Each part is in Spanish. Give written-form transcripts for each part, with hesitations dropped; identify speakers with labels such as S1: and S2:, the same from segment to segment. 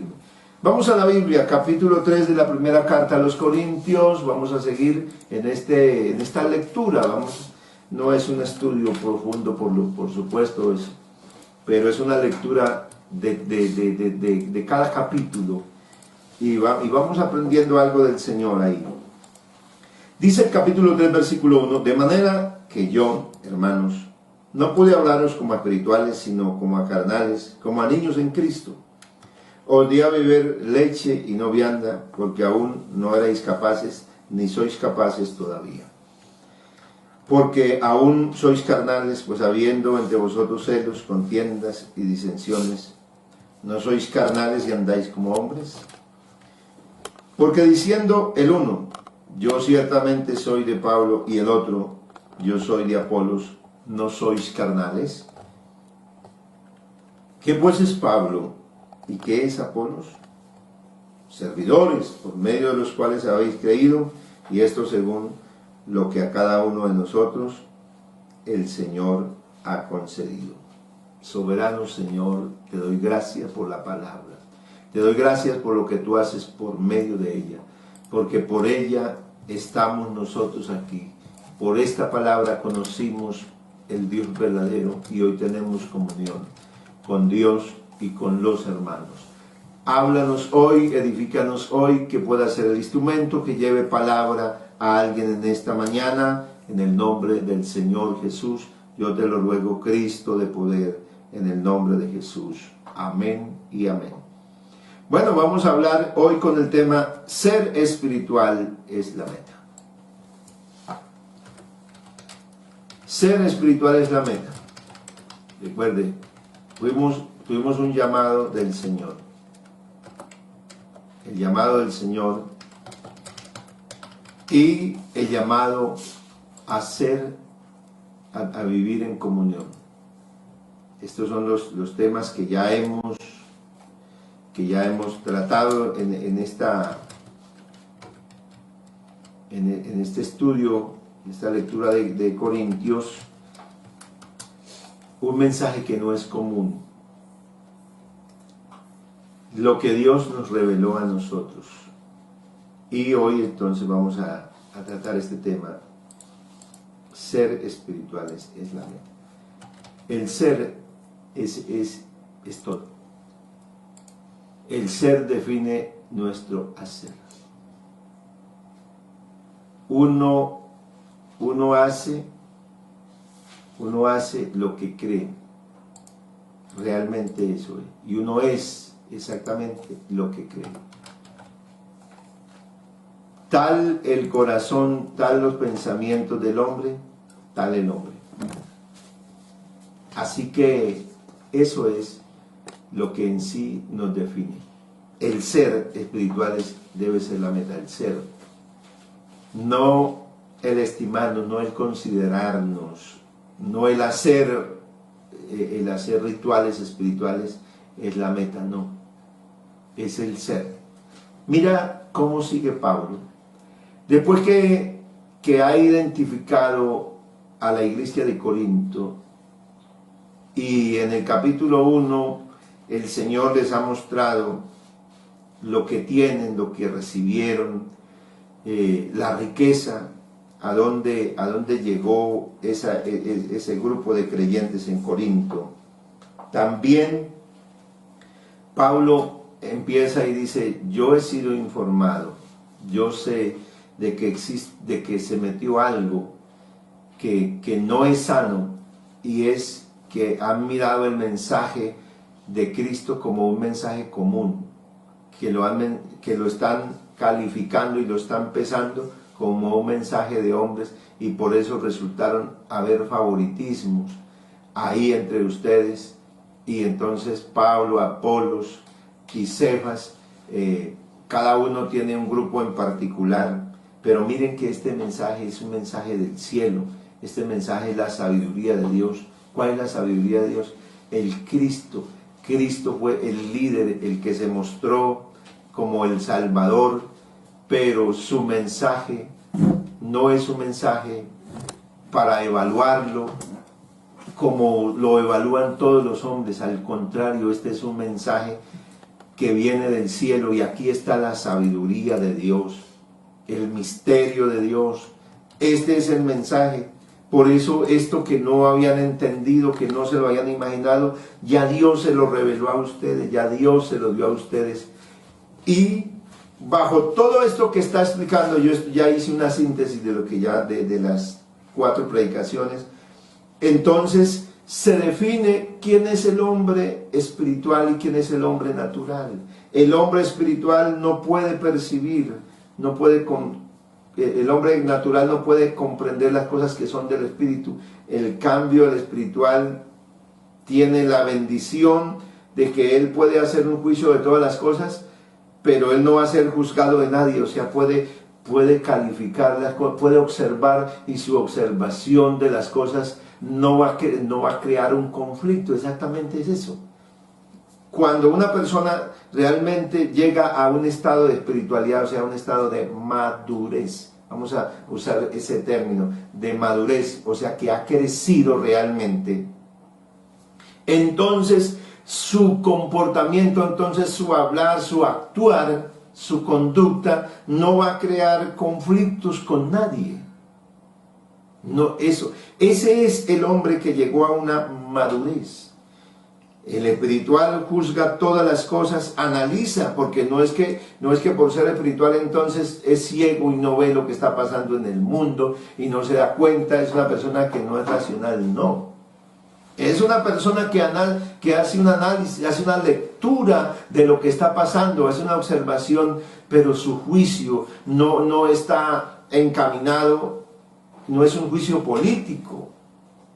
S1: firme. Vamos a la Biblia, capítulo 3 de la primera carta a los Corintios. Vamos a seguir en esta lectura. No es un estudio profundo, por supuesto, pero es una lectura de cada capítulo. Y vamos aprendiendo algo del Señor ahí. Dice el capítulo 3, versículo 1, de manera que yo, hermanos, no pude hablaros como a espirituales, sino como a carnales, como a niños en Cristo. Os di a beber leche y no vianda, porque aún no erais capaces, ni sois capaces todavía. Porque aún sois carnales, pues habiendo entre vosotros celos, contiendas y disensiones, ¿no sois carnales y andáis como hombres? Porque diciendo el uno, yo ciertamente soy de Pablo, y el otro, yo soy de Apolos, ¿no sois carnales? ¿Qué pues es Pablo y qué es Apolos? Servidores, por medio de los cuales habéis creído, y esto según lo que a cada uno de nosotros el Señor ha concedido. Soberano Señor, te doy gracias por la palabra. Te doy gracias por lo que tú haces por medio de ella, porque por ella estamos nosotros aquí. Por esta palabra conocimos el Dios verdadero y hoy tenemos comunión con Dios y con los hermanos. Háblanos hoy, edifícanos hoy, que pueda ser el instrumento que lleve palabra a alguien en esta mañana, en el nombre del Señor Jesús. Yo te lo ruego, Cristo de poder, en el nombre de Jesús. Amén y amén. Bueno, vamos a hablar hoy con el tema ser espiritual es la meta. Ser espiritual es la meta. Recuerde, tuvimos un llamado del Señor. El llamado del Señor y el llamado a vivir en comunión. Estos son los temas que ya hemos tratado en este estudio, en esta lectura de Corintios. Un mensaje que no es común, lo que Dios nos reveló a nosotros. Y hoy entonces vamos a tratar este tema. Ser espirituales es la meta. El ser es todo. El ser define nuestro hacer. Uno hace lo que cree. Realmente eso es. Y uno es exactamente lo que cree. Tal el corazón, tal los pensamientos del hombre, tal el hombre. Así que eso es lo que en sí nos define. El ser espiritual debe ser la meta, el ser. No el estimarnos, no el considerarnos, no el hacer rituales espirituales es la meta, no. Es el ser. Mira cómo sigue Pablo. Después que ha identificado a la iglesia de Corinto, y en el capítulo 1 el Señor les ha mostrado lo que tienen, lo que recibieron, la riqueza, a dónde llegó ese grupo de creyentes en Corinto. También Pablo empieza y dice, yo he sido informado, yo sé de que se metió algo que no es sano, y es que han mirado el mensaje de Cristo como un mensaje común, que lo están calificando y lo están pesando como un mensaje de hombres, y por eso resultaron haber favoritismos ahí entre ustedes. Y entonces Pablo, Apolos y Cefas, cada uno tiene un grupo en particular, pero miren que este mensaje es un mensaje del cielo. Este mensaje es la sabiduría de Dios. ¿Cuál es la sabiduría de Dios? El Cristo. Cristo fue el líder, el que se mostró como el Salvador, pero su mensaje no es un mensaje para evaluarlo como lo evalúan todos los hombres. Al contrario, este es un mensaje que viene del cielo, y aquí está la sabiduría de Dios, el misterio de Dios. Este es el mensaje. Por eso esto que no habían entendido, que no se lo habían imaginado, ya Dios se lo reveló a ustedes, ya Dios se lo dio a ustedes. Y bajo todo esto que está explicando, yo ya hice una síntesis de lo que ya, de las 4 predicaciones. Entonces se define quién es el hombre espiritual y quién es el hombre natural. El hombre espiritual no puede percibir, no puede el hombre natural no puede comprender las cosas que son del espíritu. El cambio, el espiritual tiene la bendición de que él puede hacer un juicio de todas las cosas, pero él no va a ser juzgado de nadie. O sea, puede calificar las cosas, puede observar, y su observación de las cosas no va a crear un conflicto. Exactamente es eso. Cuando una persona realmente llega a un estado de espiritualidad, o sea, un estado de madurez, vamos a usar ese término, de madurez, o sea, que ha crecido realmente, entonces su comportamiento, entonces su hablar, su actuar, su conducta, no va a crear conflictos con nadie. No, ese es el hombre que llegó a una madurez. El espiritual juzga todas las cosas, analiza, porque no es que por ser espiritual entonces es ciego y no ve lo que está pasando en el mundo y no se da cuenta. Es una persona que no es racional, no. Es una persona que hace un análisis, hace una lectura de lo que está pasando, hace una observación, pero su juicio no está encaminado, no es un juicio político,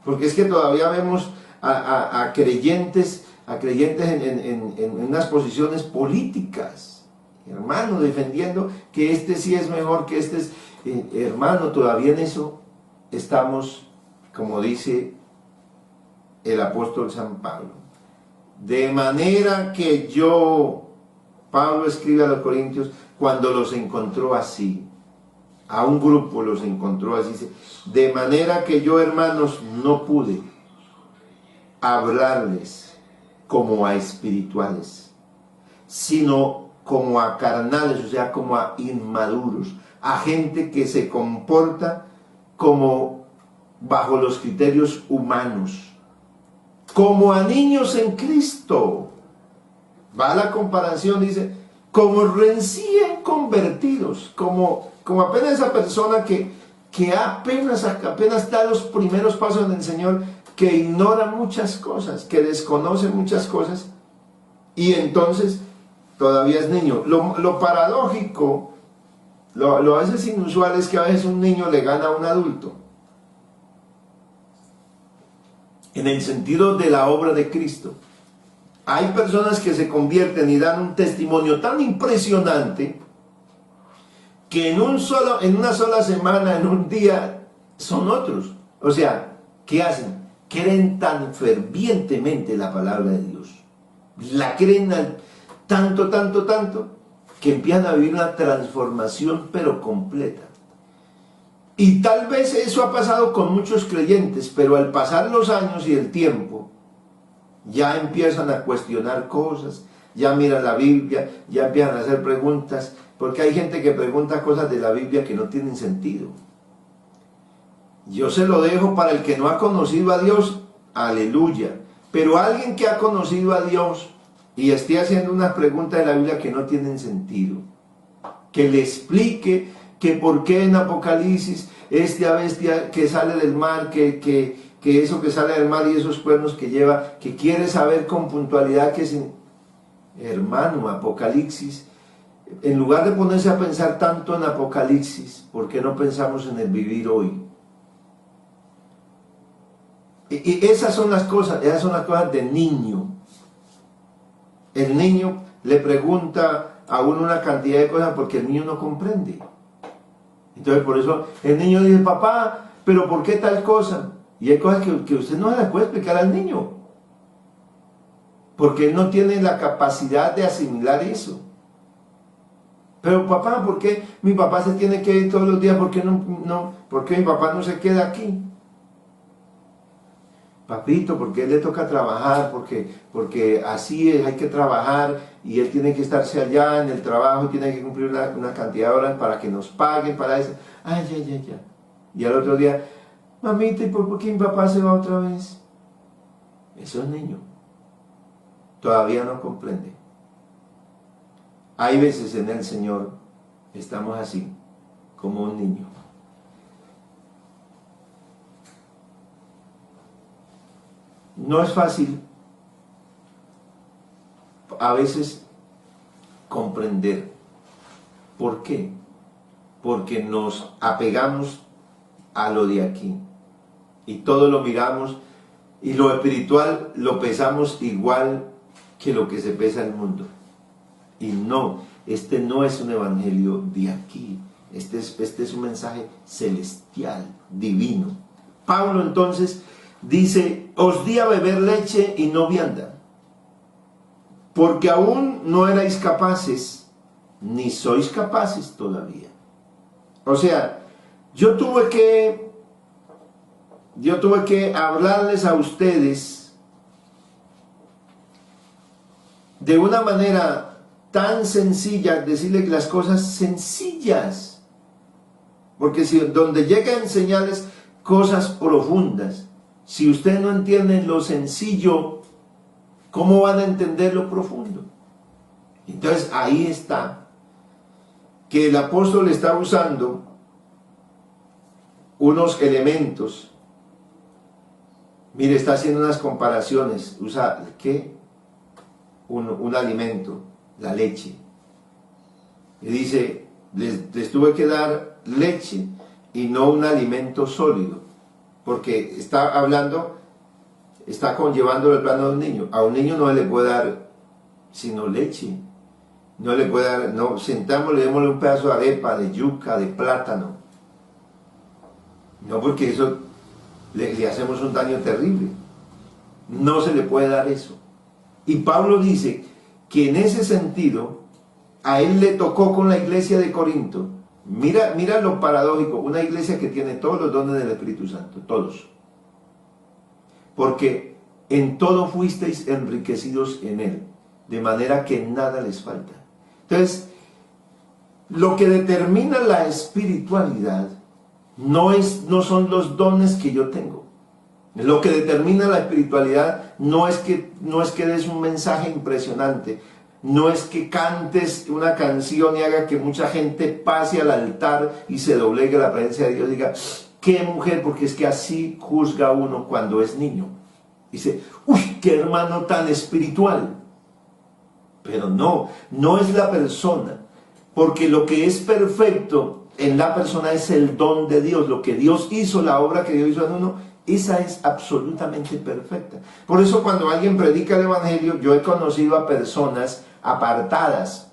S1: porque es que todavía vemos a creyentes en unas posiciones políticas, hermano, defendiendo que este sí es mejor, que este es, hermano, todavía en eso estamos, como dice el apóstol San Pablo. De manera que Pablo escribe a los Corintios, cuando los encontró así, a un grupo los encontró así, dice, de manera que yo, hermanos, no pude hablarles como a espirituales, sino como a carnales, o sea, como a inmaduros, a gente que se comporta como bajo los criterios humanos, como a niños en Cristo. Va la comparación, dice, como recién convertidos, como apenas esa persona que apenas da los primeros pasos en el Señor, que ignora muchas cosas, que desconoce muchas cosas, y entonces todavía es niño. Lo paradójico, lo a veces inusual, es que a veces un niño le gana a un adulto, en el sentido de la obra de Cristo. Hay personas que se convierten y dan un testimonio tan impresionante que en una sola semana, en un día, son otros. O sea, ¿qué hacen? Creen tan fervientemente la palabra de Dios. La creen tanto, que empiezan a vivir una transformación, pero completa. Y tal vez eso ha pasado con muchos creyentes, pero al pasar los años y el tiempo, ya empiezan a cuestionar cosas, ya miran la Biblia, ya empiezan a hacer preguntas, porque hay gente que pregunta cosas de la Biblia que no tienen sentido. Yo se lo dejo para el que no ha conocido a Dios, aleluya. Pero alguien que ha conocido a Dios y esté haciendo unas preguntas de la Biblia que no tienen sentido, que le explique que por qué en Apocalipsis esta bestia que sale del mar, que eso que sale del mar y esos cuernos que lleva, que quiere saber con puntualidad que es, hermano, Apocalipsis. En lugar de ponerse a pensar tanto en Apocalipsis, ¿por qué no pensamos en el vivir hoy? Y esas son las cosas de niño. El niño le pregunta a uno una cantidad de cosas porque el niño no comprende. Entonces por eso el niño dice, papá, pero ¿por qué tal cosa? Y hay cosas que usted no le puede explicar al niño, porque él no tiene la capacidad de asimilar eso. Pero papá, ¿por qué mi papá se tiene que ir todos los días? ¿Por qué mi papá no se queda aquí? Papito, porque él le toca trabajar, porque así es, hay que trabajar. y él tiene que estarse allá en el trabajo, tiene que cumplir una cantidad de horas para que nos paguen para eso. Ay, ya, ya, ya. Y al otro día, mamita, ¿y por qué mi papá se va otra vez? Eso es niño. Todavía no comprende. Hay veces en el Señor estamos así, como un niño. No es fácil a veces comprender. ¿Por qué? Porque nos apegamos a lo de aquí y todo lo miramos y lo espiritual lo pesamos igual que lo que se pesa en el mundo. Y no, este no es un evangelio de aquí, este es un mensaje celestial, divino. Pablo entonces dice, os di a beber leche y no vianda, porque aún no erais capaces, ni sois capaces todavía. O sea, yo tuve que hablarles a ustedes de una manera tan sencilla, decirles las cosas sencillas, porque si donde llega a enseñarles cosas profundas, si ustedes no entienden lo sencillo, ¿cómo van a entender lo profundo? Entonces ahí está, que el apóstol está usando unos elementos. Mire, está haciendo unas comparaciones. Usa, ¿qué? Un alimento, la leche. Y dice, les tuve que dar leche y no un alimento sólido. Porque está hablando, está conllevando el plano de un niño. A un niño no le puede dar sino leche. No le puede dar, no, sentámosle, démosle un pedazo de arepa, de yuca, de plátano. No, porque eso le hacemos un daño terrible. No se le puede dar eso. Y Pablo dice que en ese sentido, a él le tocó con la iglesia de Corinto. Mira lo paradójico, una iglesia que tiene todos los dones del Espíritu Santo, todos. Porque en todo fuisteis enriquecidos en él, de manera que nada les falta. Entonces, lo que determina la espiritualidad no son los dones que yo tengo. Lo que determina la espiritualidad no es que des un mensaje impresionante, no es que cantes una canción y haga que mucha gente pase al altar y se doblegue a la presencia de Dios y diga, qué mujer, porque es que así juzga uno cuando es niño. Dice, uy, qué hermano tan espiritual. Pero no es la persona, porque lo que es perfecto en la persona es el don de Dios, lo que Dios hizo, la obra que Dios hizo en uno, esa es absolutamente perfecta. Por eso cuando alguien predica el evangelio, yo he conocido a personas apartadas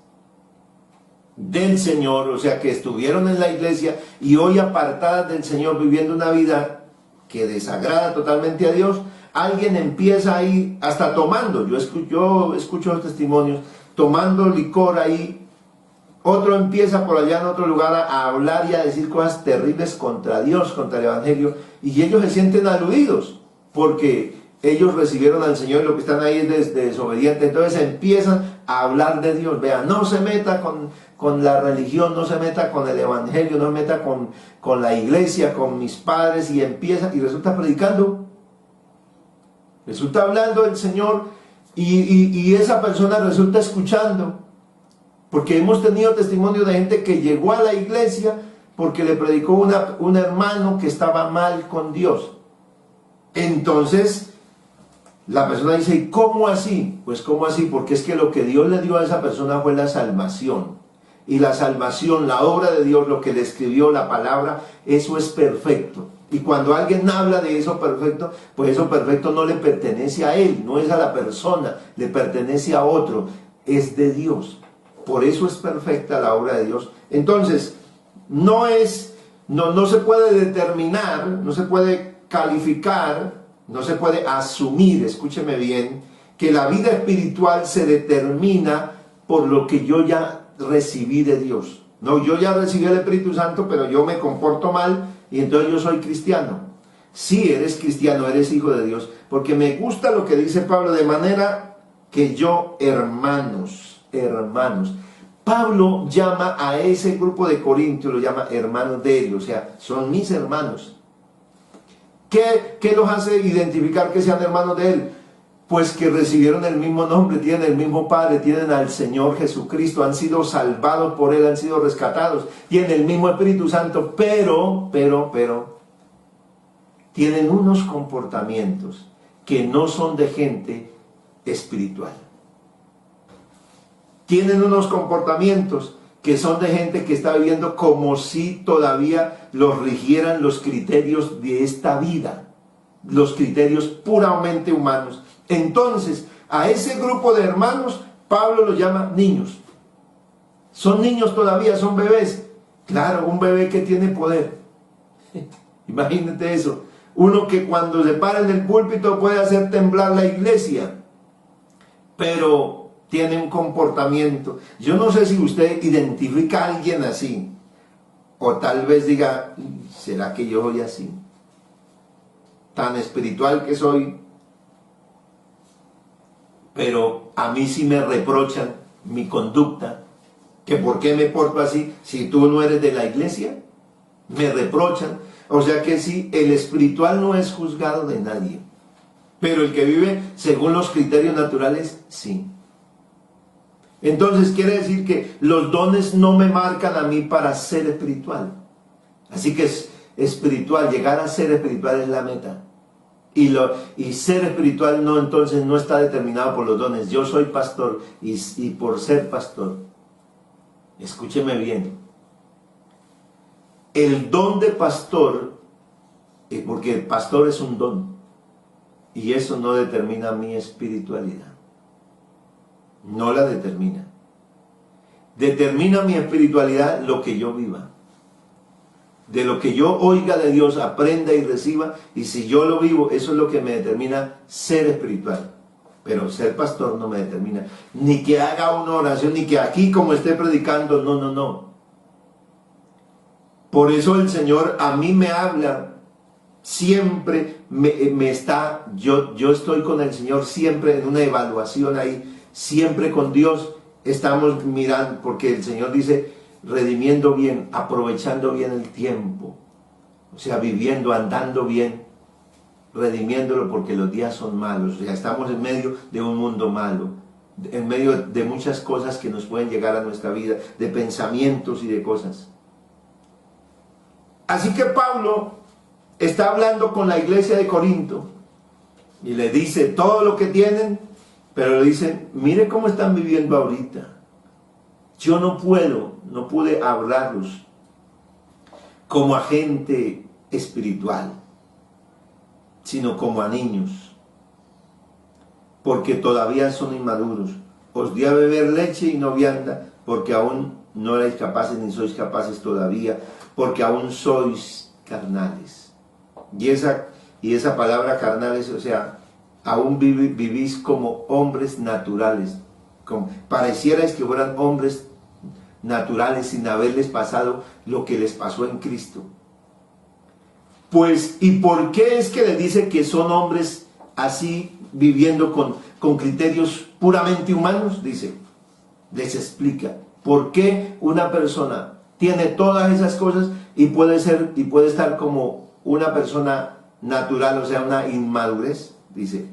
S1: del Señor, o sea que estuvieron en la iglesia y hoy apartadas del Señor, viviendo una vida que desagrada totalmente a Dios. Alguien empieza ahí, hasta tomando, yo escucho los testimonios, tomando licor ahí. Otro empieza por allá en otro lugar a hablar y a decir cosas terribles contra Dios, contra el evangelio, y ellos se sienten aludidos porque ellos recibieron al Señor y lo que están ahí es desobediente. Entonces empiezan a hablar de Dios. Vean, no se meta con la religión, no se meta con el evangelio, no se meta con la iglesia, con mis padres, y empieza y resulta predicando, resulta hablando del Señor, y esa persona resulta escuchando. Porque hemos tenido testimonio de gente que llegó a la iglesia porque le predicó un hermano que estaba mal con Dios. Entonces, la persona dice, ¿y cómo así? Pues ¿cómo así? Porque es que lo que Dios le dio a esa persona fue la salvación. Y la salvación, la obra de Dios, lo que le escribió, la palabra, eso es perfecto. Y cuando alguien habla de eso perfecto, pues eso perfecto no le pertenece a él, no es a la persona, le pertenece a otro, es de Dios. Por eso es perfecta la obra de Dios. Entonces, no se puede determinar, no se puede calificar, no se puede asumir, escúcheme bien, que la vida espiritual se determina por lo que yo ya recibí de Dios. No, yo ya recibí el Espíritu Santo, pero yo me comporto mal y entonces yo soy cristiano. Sí, eres cristiano, eres hijo de Dios, porque me gusta lo que dice Pablo, de manera que yo, hermanos, hermanos. Pablo llama a ese grupo de Corintios, lo llama hermanos de él, o sea, son mis hermanos. ¿Qué los hace identificar que sean hermanos de él? Pues que recibieron el mismo nombre, tienen el mismo Padre, tienen al Señor Jesucristo, han sido salvados por Él, han sido rescatados, tienen el mismo Espíritu Santo, pero, tienen unos comportamientos que no son de gente espiritual. Tienen unos comportamientos que son de gente que está viviendo como si todavía los rigieran los criterios de esta vida, los criterios puramente humanos. Entonces, a ese grupo de hermanos, Pablo los llama niños. Son niños todavía, son bebés. Claro, un bebé que tiene poder. Imagínate eso. Uno que cuando se para en el púlpito puede hacer temblar la iglesia. Pero tiene un comportamiento. Yo no sé si usted identifica a alguien así. O tal vez diga, ¿será que yo soy así? Tan espiritual que soy. Pero a mí sí me reprochan mi conducta, que por qué me porto así si tú no eres de la iglesia, me reprochan. O sea que sí, el espiritual no es juzgado de nadie, pero el que vive según los criterios naturales, sí. Entonces quiere decir que los dones no me marcan a mí para ser espiritual. Así que es espiritual, llegar a ser espiritual es la meta. Y ser espiritual no, entonces no está determinado por los dones. Yo soy pastor y por ser pastor, escúcheme bien, el don de pastor, porque el pastor es un don, y eso no determina mi espiritualidad, no la determina. Determina mi espiritualidad lo que yo viva. De lo que yo oiga de Dios, aprenda y reciba, y si yo lo vivo, eso es lo que me determina ser espiritual. Pero ser pastor no me determina, ni que haga una oración, ni que aquí como esté predicando, no. Por eso el Señor a mí me habla, siempre yo estoy con el Señor siempre en una evaluación ahí, siempre con Dios estamos mirando, porque el Señor dice, redimiendo bien, aprovechando bien el tiempo, o sea, viviendo, andando bien, redimiéndolo porque los días son malos, o sea, estamos en medio de un mundo malo, en medio de muchas cosas que nos pueden llegar a nuestra vida, de pensamientos y de cosas. Así que Pablo está hablando con la iglesia de Corinto y le dice todo lo que tienen, pero le dicen, mire cómo están viviendo ahorita. Yo no pude hablarlos como a gente espiritual, sino como a niños, porque todavía son inmaduros. Os di a beber leche y no vianda, porque aún no erais capaces ni sois capaces todavía, porque aún sois carnales. Y esa palabra carnales, o sea, aún vivís como hombres naturales, parecierais que fueran hombres naturales sin haberles pasado lo que les pasó en Cristo. Pues, ¿y por qué es que le dice que son hombres así, viviendo con criterios puramente humanos? Dice, les explica por qué una persona tiene todas esas cosas y puede estar como una persona natural, o sea, una inmadurez. Dice,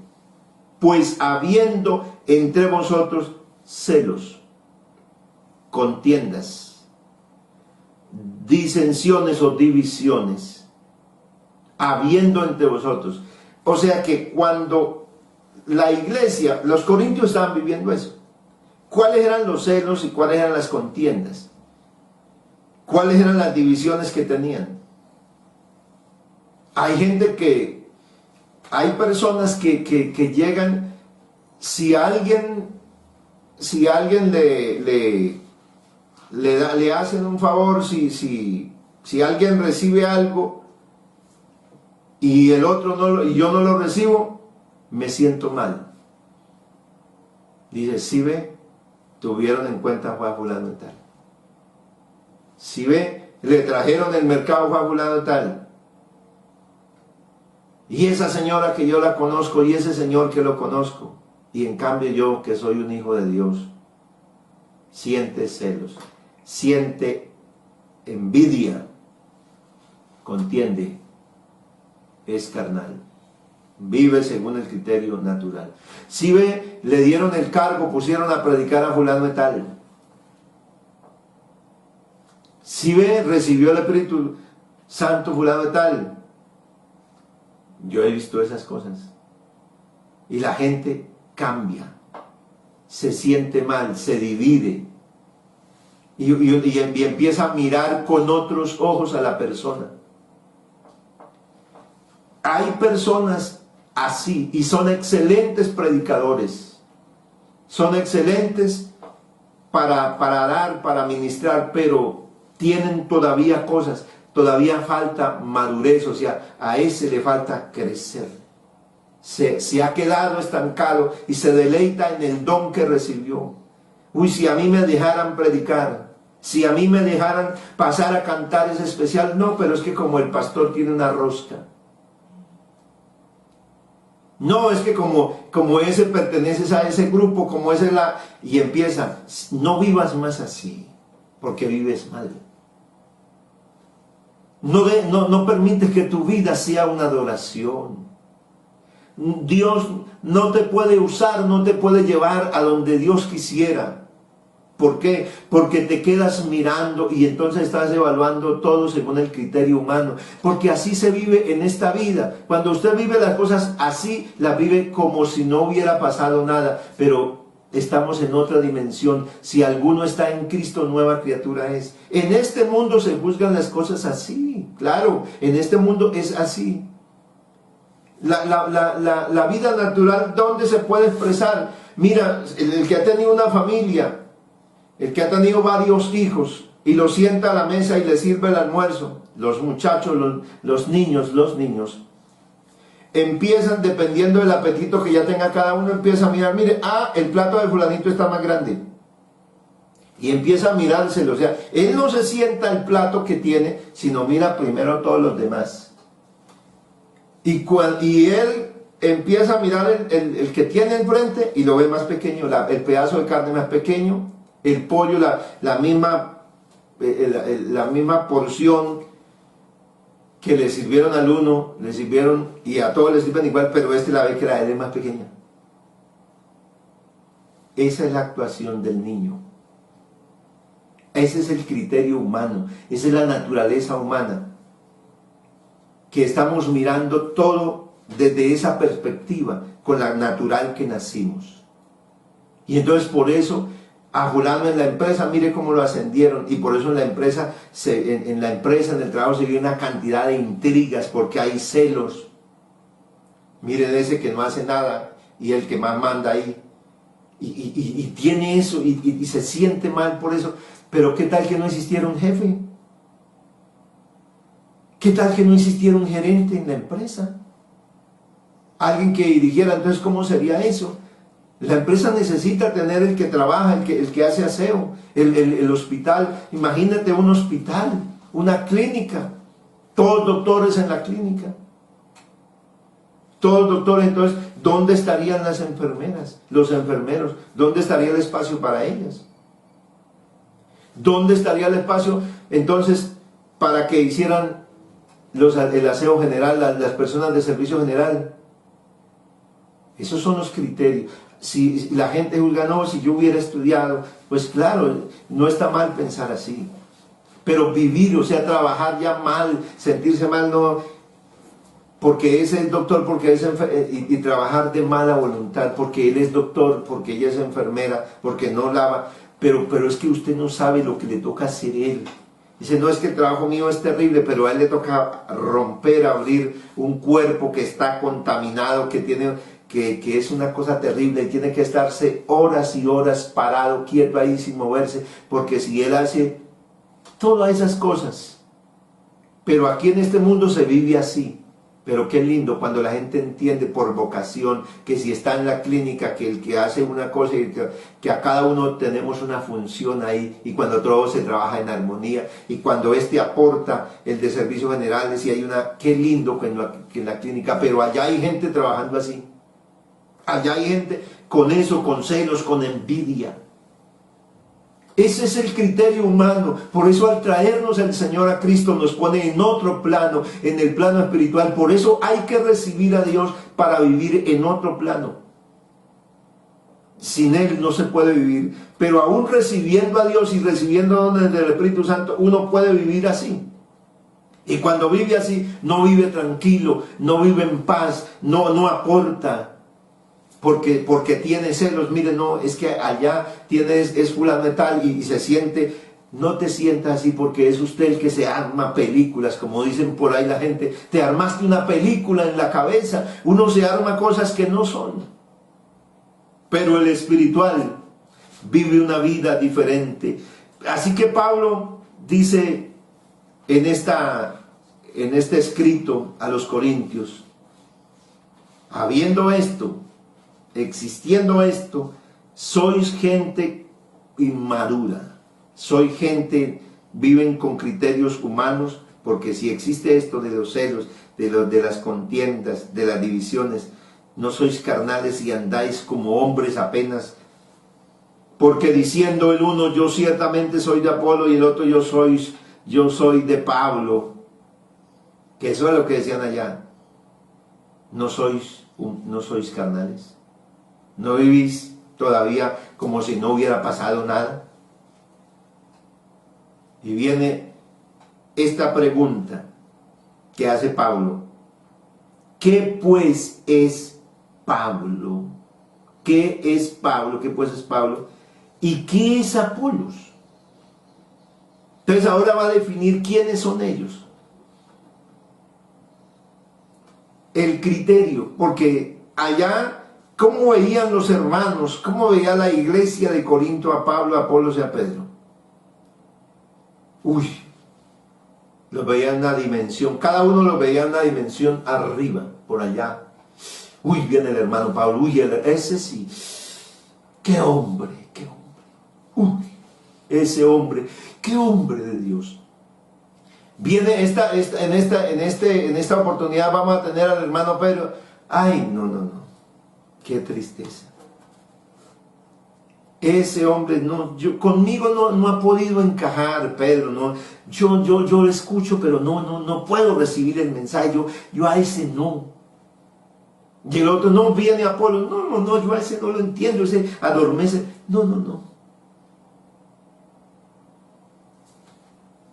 S1: pues habiendo entre vosotros celos, contiendas, disensiones o divisiones, habiendo entre vosotros. O sea que cuando la iglesia, los corintios estaban viviendo eso. ¿Cuáles eran los celos y cuáles eran las contiendas? ¿Cuáles eran las divisiones que tenían? Hay personas que llegan, si alguien le hacen un favor, si alguien recibe algo y el otro y yo no lo recibo, me siento mal. Dice, si ve, tuvieron en cuenta a Juan fulano tal. Si ve, le trajeron del mercado a Juan fulano tal. Y esa señora que yo la conozco y ese señor que lo conozco. Y en cambio yo que soy un hijo de Dios, siente celos, siente envidia, contiende, es carnal, vive según el criterio natural. Si ve, le dieron el cargo, pusieron a predicar a fulano de tal. Si ve, recibió el Espíritu Santo fulano de tal. Yo he visto esas cosas. Y la gente cambia, se siente mal, se divide. Y empieza a mirar con otros ojos a la persona. Hay personas así y son excelentes predicadores. Son excelentes para dar, para ministrar, pero tienen todavía cosas, todavía falta madurez, o sea, a ese le falta crecer. Se ha quedado estancado y se deleita en el don que recibió. Uy, si a mí me dejaran predicar, si a mí me dejaran pasar a cantar es especial. No, pero es que como el pastor tiene una rosca. No, es que como ese perteneces a ese grupo, como ese la... Y empieza, no vivas más así, porque vives mal. No permites que tu vida sea una adoración. Dios no te puede usar, no te puede llevar a donde Dios quisiera. ¿Por qué? Porque te quedas mirando y entonces estás evaluando todo según el criterio humano. Porque así se vive en esta vida. Cuando usted vive las cosas así, las vive como si no hubiera pasado nada. Pero estamos en otra dimensión. Si alguno está en Cristo, nueva criatura es. En este mundo se juzgan las cosas así. Claro, en este mundo es así. La vida natural, ¿dónde se puede expresar? Mira, el que ha tenido una familia, el que ha tenido varios hijos y los sienta a la mesa y les sirve el almuerzo, los muchachos, los niños, empiezan, dependiendo del apetito que ya tenga cada uno, empieza a mirar, mire, el plato de fulanito está más grande. Y empieza a mirárselo, o sea, él no se sienta el plato que tiene, sino mira primero a todos los demás. Y él empieza a mirar el que tiene enfrente y lo ve más pequeño, el pedazo de carne más pequeño, el pollo, la misma porción que le sirvieron al uno, le sirvieron y a todos les sirven igual, pero la ve que la de él es más pequeña. Esa es la actuación del niño. Ese es el criterio humano, esa es la naturaleza humana. Que estamos mirando todo desde esa perspectiva, con la natural que nacimos. Y entonces por eso, a fulano en la empresa, mire cómo lo ascendieron, y por eso en la empresa, en el trabajo se vive una cantidad de intrigas, porque hay celos. Miren ese que no hace nada, y el que más manda ahí, y tiene eso, y se siente mal por eso. Pero ¿qué tal que no existiera un jefe? ¿Qué tal que no existiera un gerente en la empresa? Alguien que dirigiera. Entonces, ¿cómo sería eso? La empresa necesita tener el que trabaja, el que hace aseo, el hospital. Imagínate un hospital, una clínica, todos doctores en la clínica. Todos doctores, entonces, ¿dónde estarían las enfermeras, los enfermeros? ¿Dónde estaría el espacio para ellas? ¿Dónde estaría el espacio, entonces, para que hicieran el aseo general, las personas de servicio general? Esos son los criterios. Si la gente juzga, no, si yo hubiera estudiado, pues claro, no está mal pensar así. Pero vivir, o sea, trabajar ya mal, sentirse mal, no, porque ese es doctor, porque es y trabajar de mala voluntad, porque él es doctor, porque ella es enfermera, porque no lava, pero es que usted no sabe lo que le toca hacer él. Dice, no, es que el trabajo mío es terrible, pero a él le toca romper, abrir un cuerpo que está contaminado, que es una cosa terrible, y tiene que estarse horas y horas parado, quieto ahí sin moverse, porque si él hace todas esas cosas, pero aquí en este mundo se vive así. Pero qué lindo cuando la gente entiende por vocación que si está en la clínica, que el que hace una cosa y que a cada uno tenemos una función ahí, y cuando todo se trabaja en armonía, y cuando este aporta el de servicios generales, y hay qué lindo que en la clínica, pero allá hay gente trabajando así. Allá hay gente con eso, con celos, con envidia. Ese es el criterio humano. Por eso al traernos el Señor a Cristo nos pone en otro plano, en el plano espiritual. Por eso hay que recibir a Dios para vivir en otro plano. Sin Él no se puede vivir. Pero aún recibiendo a Dios y recibiendo dones del Espíritu Santo, uno puede vivir así. Y cuando vive así, no vive tranquilo, no vive en paz, no aporta. Porque tiene celos. Mire, no, es que allá es fulano de tal y se siente. No te sientas así, porque es usted el que se arma películas, como dicen por ahí la gente. Te armaste una película en la cabeza. Uno se arma cosas que no son. Pero el espiritual vive una vida diferente. Así que Pablo dice en este escrito a los Corintios, habiendo esto, existiendo esto, sois gente inmadura, sois gente, viven con criterios humanos, porque si existe esto de los celos, de las contiendas, de las divisiones, no sois carnales y andáis como hombres apenas, porque diciendo el uno, yo ciertamente soy de Apolo, y el otro, yo soy de Pablo, que eso es lo que decían allá. No sois carnales. ¿No vivís todavía como si no hubiera pasado nada? Y viene esta pregunta que hace Pablo. ¿Qué pues es Pablo? ¿Qué es Pablo? ¿Qué pues es Pablo? ¿Y qué es Apolos? Entonces ahora va a definir quiénes son ellos. El criterio, porque allá, ¿cómo veían los hermanos? ¿Cómo veía la iglesia de Corinto a Pablo, a Apolos y a Pedro? Uy, los veían en una dimensión, cada uno los veía en una dimensión arriba, por allá. Uy, viene el hermano Pablo, uy, ese sí, qué hombre, qué hombre. Uy, ese hombre, qué hombre de Dios. Viene en esta oportunidad vamos a tener al hermano Pedro. Ay, no. Qué tristeza. Ese hombre, conmigo no ha podido encajar, Pedro, no. Yo lo escucho, pero no puedo recibir el mensaje. Yo a ese no. Y el otro, no, viene Apolo. No, yo a ese no lo entiendo, ese adormece. No.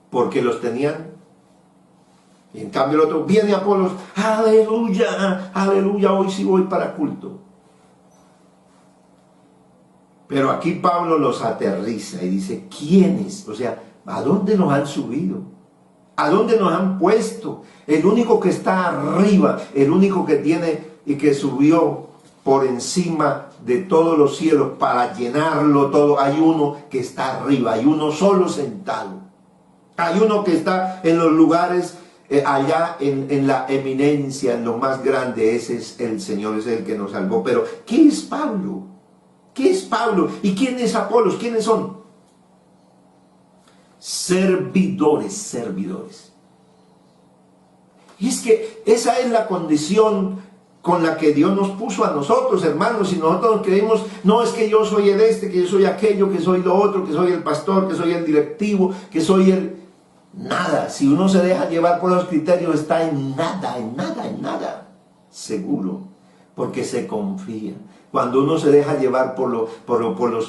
S1: Porque los tenían. Y en cambio el otro, viene Apolo. Aleluya, hoy sí voy para culto. Pero aquí Pablo los aterriza y dice, ¿quiénes? O sea, ¿a dónde nos han subido? ¿A dónde nos han puesto? El único que está arriba, el único que tiene y que subió por encima de todos los cielos para llenarlo todo. Hay uno que está arriba, hay uno solo sentado. Hay uno que está en los lugares, allá en la eminencia, en lo más grande. Ese es el Señor, ese es el que nos salvó. Pero, ¿qué es Pablo? ¿Qué es Pablo? ¿Y quién es Apolos? ¿Quiénes son? Servidores. Y es que esa es la condición con la que Dios nos puso a nosotros, hermanos. Y nosotros creemos, no es que yo soy el que yo soy aquello, que soy lo otro, que soy el pastor, que soy el directivo, que soy el... Nada. Si uno se deja llevar por los criterios, está en nada. Seguro. Porque se confía. Cuando uno se deja llevar por lo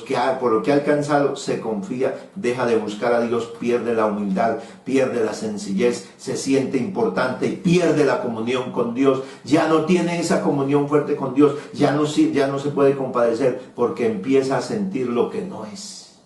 S1: que ha alcanzado, se confía, deja de buscar a Dios, pierde la humildad, pierde la sencillez, se siente importante y pierde la comunión con Dios. Ya no tiene esa comunión fuerte con Dios, ya no se puede compadecer, porque empieza a sentir lo que no es.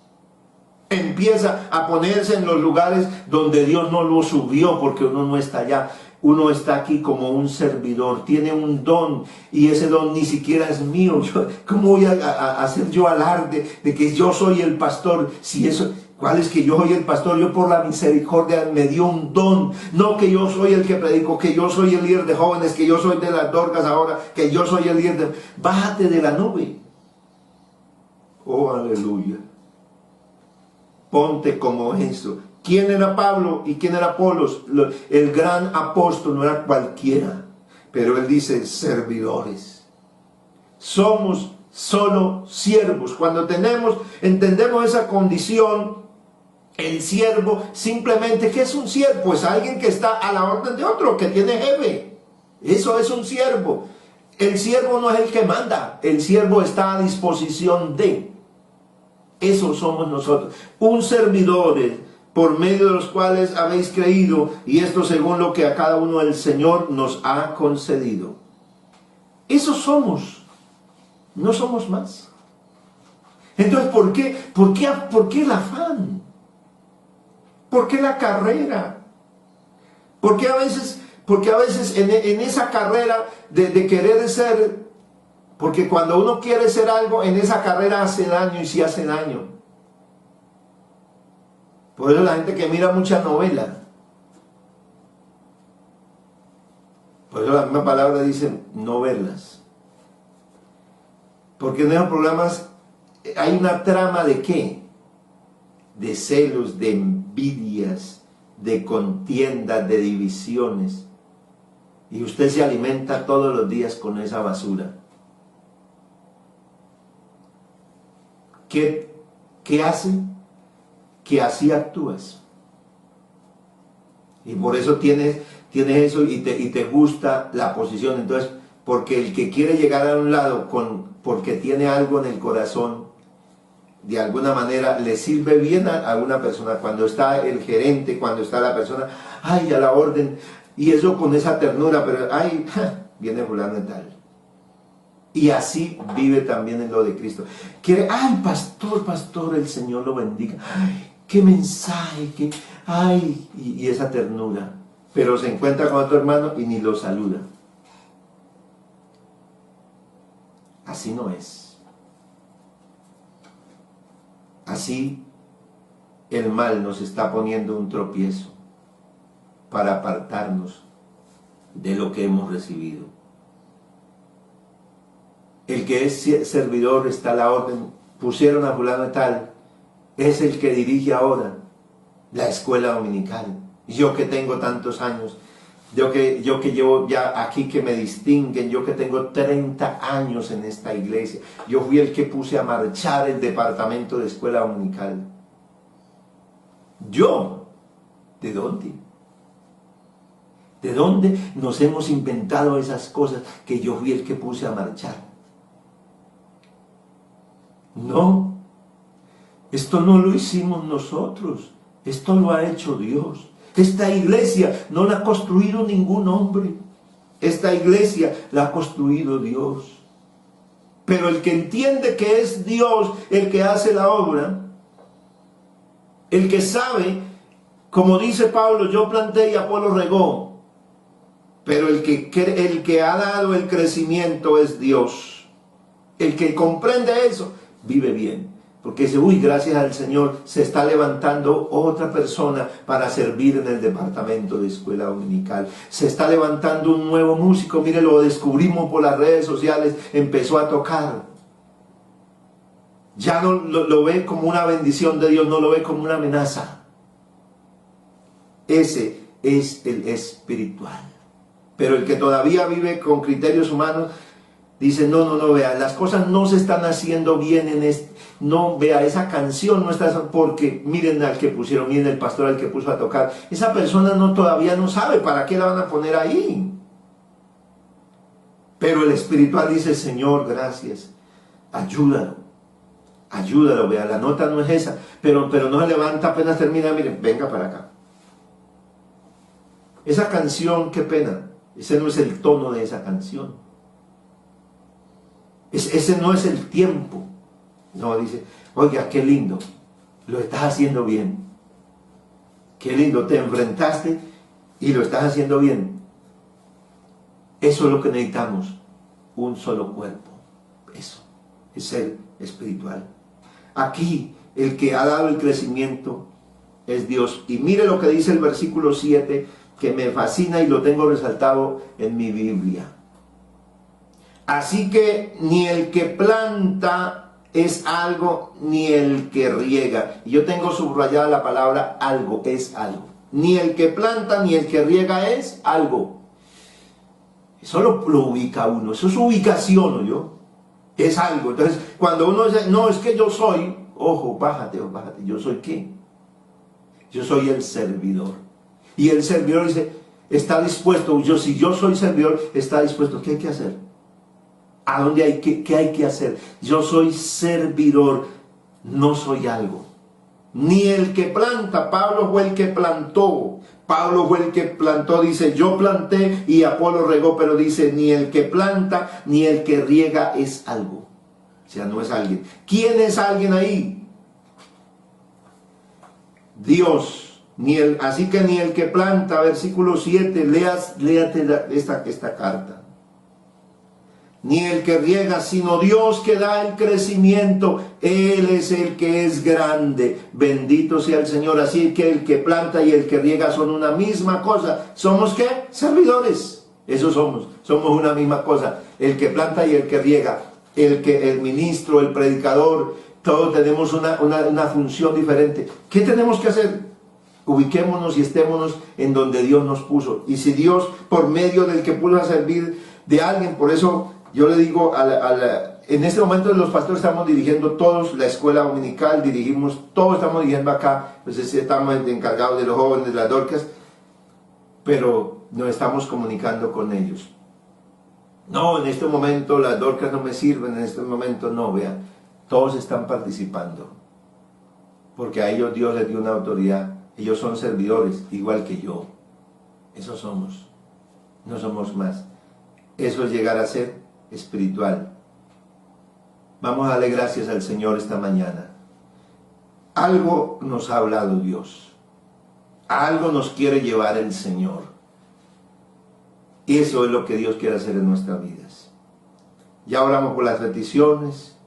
S1: Empieza a ponerse en los lugares donde Dios no lo subió, porque uno no está allá. Uno está aquí como un servidor, tiene un don y ese don ni siquiera es mío. ¿Cómo voy a hacer yo alarde de que yo soy el pastor? Si eso, ¿cuál es que yo soy el pastor? Yo por la misericordia me dio un don. No que yo soy el que predico, que yo soy el líder de jóvenes, que yo soy de las dorcas ahora, que yo soy el líder de... Bájate de la nube. Oh, aleluya. Ponte como eso. ¿Quién era Pablo y quién era Apolos? El gran apóstol no era cualquiera, pero él dice servidores. Somos solo siervos. Cuando entendemos esa condición, el siervo simplemente, ¿qué es un siervo? Pues alguien que está a la orden de otro, que tiene jefe. Eso es un siervo. El siervo no es el que manda, el siervo está a disposición de. Eso somos nosotros, un servidor por medio de los cuales habéis creído, y esto según lo que a cada uno el Señor nos ha concedido. Eso somos, no somos más. Entonces, ¿por qué el afán? ¿Por qué la carrera? Porque a veces en esa carrera de querer ser, porque cuando uno quiere ser algo, en esa carrera hace daño, y sí hace daño. Por eso la gente que mira mucha novela, por eso la misma palabra dice no verlas. Porque en esos programas hay una trama de ¿qué? De celos, de envidias, de contiendas, de divisiones. Y usted se alimenta todos los días con esa basura. ¿Qué hace? Que así actúas. Y por eso tienes eso y te gusta la posición. Entonces, porque el que quiere llegar a un lado porque tiene algo en el corazón, de alguna manera le sirve bien a una persona. Cuando está el gerente, cuando está la persona, ay, a la orden, y eso con esa ternura, pero ay, viene fulano y tal. Y así vive también en lo de Cristo. Quiere, ay, pastor, el Señor lo bendiga. Ay, qué mensaje, y esa ternura. Pero se encuentra con otro hermano y ni lo saluda. Así no es. Así el mal nos está poniendo un tropiezo para apartarnos de lo que hemos recibido. El que es servidor está a la orden, pusieron a fulano y tal, es el que dirige ahora la escuela dominical. Yo que tengo tantos años, yo que llevo ya aquí, que me distinguen, yo que tengo 30 años en esta iglesia, yo fui el que puse a marchar el departamento de escuela dominical. ¿Yo? ¿De dónde? ¿De dónde nos hemos inventado esas cosas que yo fui el que puse a marchar? No, esto no lo hicimos nosotros, esto lo ha hecho Dios. Esta iglesia no la ha construido ningún hombre, esta iglesia la ha construido Dios. Pero el que entiende que es Dios el que hace la obra, el que sabe, como dice Pablo, yo planté y Apolo regó, pero el que ha dado el crecimiento es Dios. El que comprende eso vive bien, porque dice, uy, gracias al Señor, se está levantando otra persona para servir en el departamento de escuela dominical. Se está levantando un nuevo músico, mire, lo descubrimos por las redes sociales, empezó a tocar. Ya no lo ve como una bendición de Dios, no lo ve como una amenaza. Ese es el espiritual. Pero el que todavía vive con criterios humanos, dice, no, vea, las cosas no se están haciendo bien en no, vea, esa canción no está, porque miren al que pusieron, miren el pastor al que puso a tocar, esa persona todavía no sabe para qué la van a poner ahí. Pero el espiritual dice, Señor, gracias, ayúdalo, vea, la nota no es esa, pero no se levanta apenas termina, miren, venga para acá. Esa canción, qué pena, ese no es el tono de esa canción. Ese no es el tiempo. No, dice, oiga, qué lindo, lo estás haciendo bien. Qué lindo, te enfrentaste y lo estás haciendo bien. Eso es lo que necesitamos, un solo cuerpo. Eso es ser espiritual. Aquí, el que ha dado el crecimiento es Dios. Y mire lo que dice el versículo 7, que me fascina y lo tengo resaltado en mi Biblia. Así que ni el que planta es algo, ni el que riega. Y yo tengo subrayada la palabra algo, es algo. Ni el que planta, ni el que riega es algo. Eso lo ubica uno, eso es ubicación, ¿no? Es algo. Entonces, cuando uno dice, no, es que yo soy, ojo, bájate, bájate, ¿yo soy qué? Yo soy el servidor. Y el servidor dice, está dispuesto, si yo soy servidor, está dispuesto, ¿qué hay que hacer? ¿A dónde hay qué hay que hacer? Yo soy servidor, no soy algo. Ni el que planta, Pablo fue el que plantó. Pablo fue el que plantó, dice, yo planté y Apolo regó, pero dice, ni el que planta, ni el que riega es algo. O sea, no es alguien. ¿Quién es alguien ahí? Dios. Así que ni el que planta, versículo 7, léate esta carta. Ni el que riega, sino Dios que da el crecimiento. Él es el que es grande. Bendito sea el Señor. Así que el que planta y el que riega son una misma cosa. ¿Somos qué? Servidores. Eso somos. Somos una misma cosa. El que planta y el que riega. El ministro, el predicador. Todos tenemos una función diferente. ¿Qué tenemos que hacer? Ubiquémonos y estémonos en donde Dios nos puso. Y si Dios, por medio del que puso a servir de alguien, por eso yo le digo, en este momento los pastores estamos dirigiendo todos la escuela dominical, todos estamos dirigiendo acá, pues estamos encargados de los jóvenes, de las dorcas, pero nos estamos comunicando con ellos. No, en este momento las dorcas no me sirven, en este momento no, vean, todos están participando, porque a ellos Dios les dio una autoridad, ellos son servidores, igual que yo, eso somos, no somos más, eso es llegar a ser espiritual. Vamos a darle gracias al Señor esta mañana. Algo nos ha hablado Dios. Algo nos quiere llevar el Señor. Y eso es lo que Dios quiere hacer en nuestras vidas. Ya oramos por las peticiones.